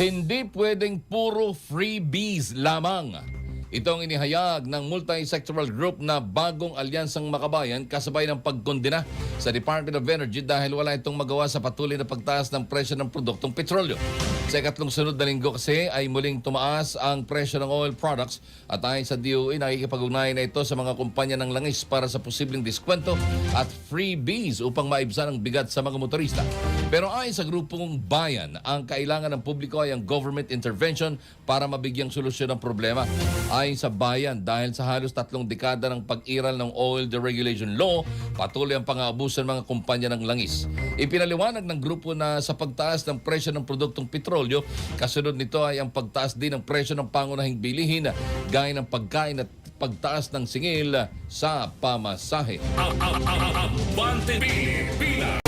Hindi pwedeng puro freebies lamang. Ito ang inihayag ng multi-sectoral group na bagong alyansang makabayan kasabay ng pagkondena sa Department of Energy dahil wala itong magawa sa patuloy na pagtaas ng presyo ng produktong petrolyo. Sa ikatlong sunod na linggo kasi ay muling tumaas ang presyo ng oil products at ayon sa DOE nakikipag-ugnayan na ito sa mga kumpanya ng langis para sa posibleng diskwento at freebies upang maibsan ang bigat sa mga motorista. Pero ayon sa grupong bayan, ang kailangan ng publiko ay ang government intervention para mabigyang solusyon ang problema. Ayon sa bayan, dahil sa halos 3 dekada ng pag-iral ng Oil Deregulation Law, patuloy ang pang-aabuso ng mga kumpanya ng langis. Ipinaliwanag ng grupo na sa pagtaas ng presyo ng produktong petrolyo, kasunod nito ay ang pagtaas din ng presyo ng pangunahing bilihin gaya ng pagkain at pagtaas ng singil sa pamasahe. Abante Pilipinas.